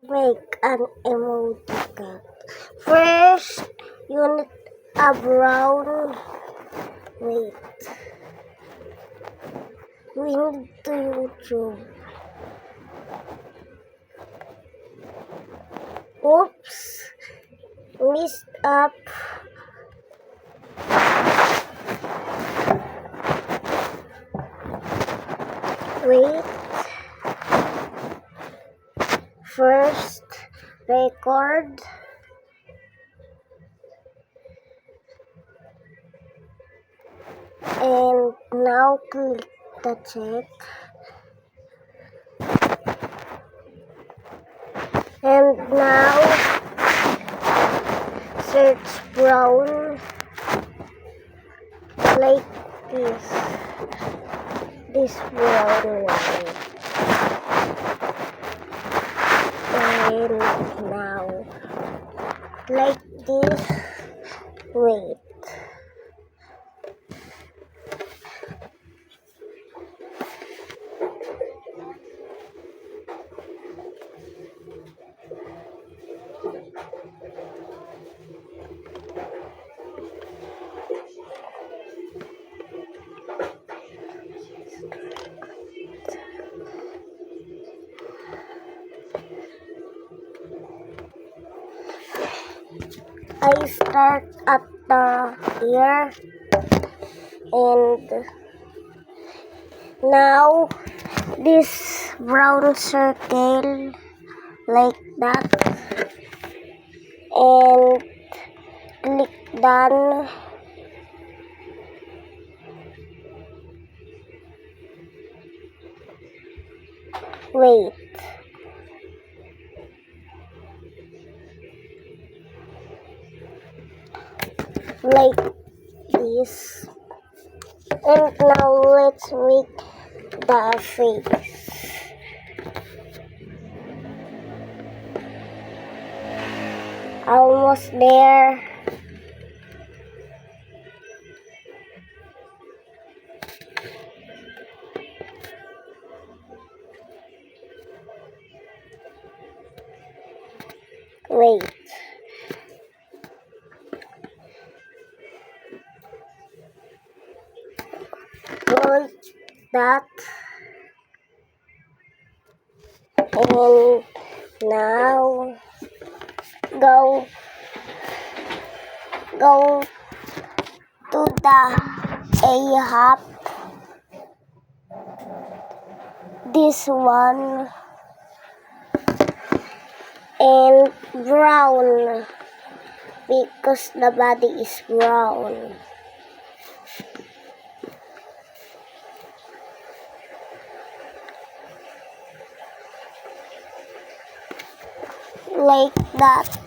Make an emoticon. First, you need a brown. Wait. We need to YouTube. Oops. Messed up. Wait. First, record. And now click the check. And now search brown like this brown one. And now like this. Wait. I start at the ear and now this brown circle like that and click done. Wait. Like this. And now let's make the face. Almost there. Wait. Hold that. And now go to the A-hop. This one and brown because the body is brown. Like that.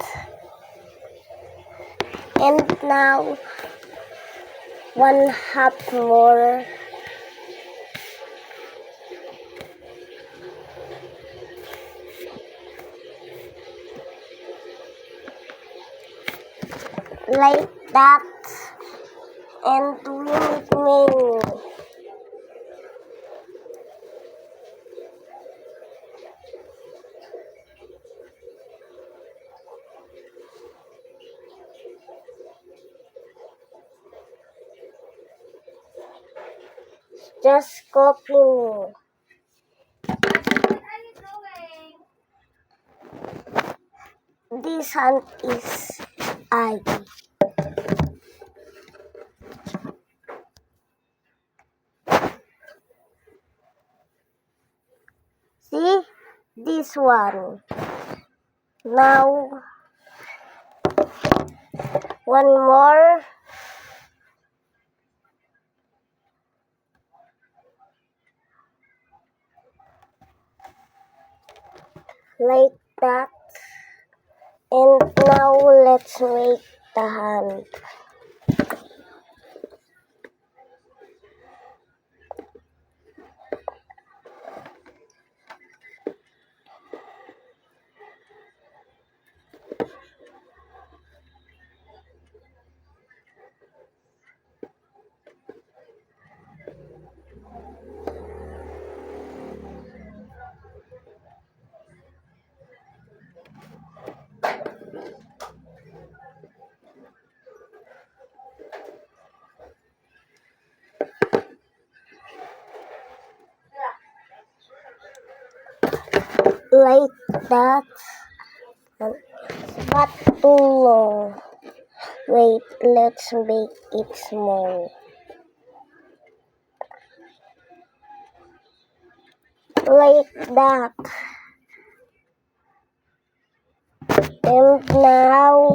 And now one half more. Like that. And we make menu. Just copy me. This hand is I. See? This one. Now, one more. Like that. And now let's make the hand. like that, but too long. Wait, let's make it small. Like that. And now,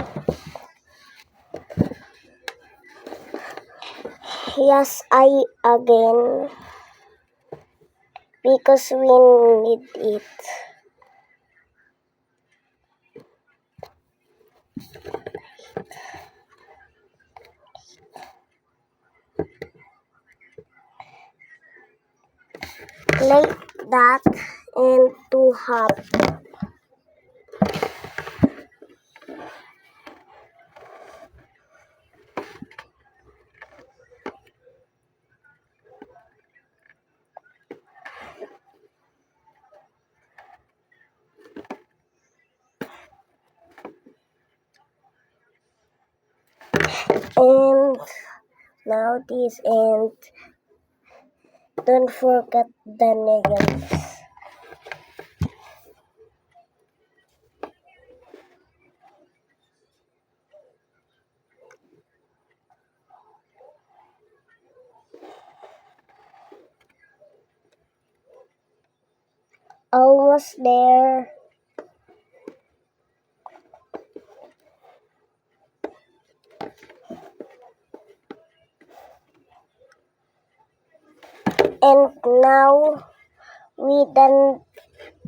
yes, I again, because we need it. Like that, and to half. And now this, and don't forget the nails. Almost there. And now we done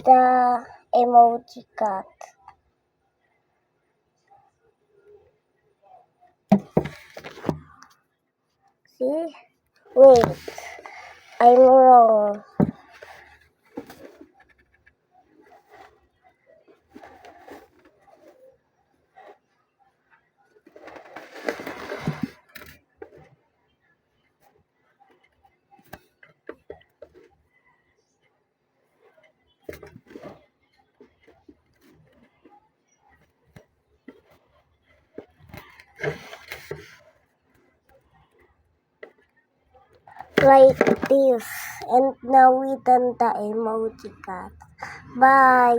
the emoji cut. See? Wait, I'm wrong. Like this. And now we done the emoji cut. Bye.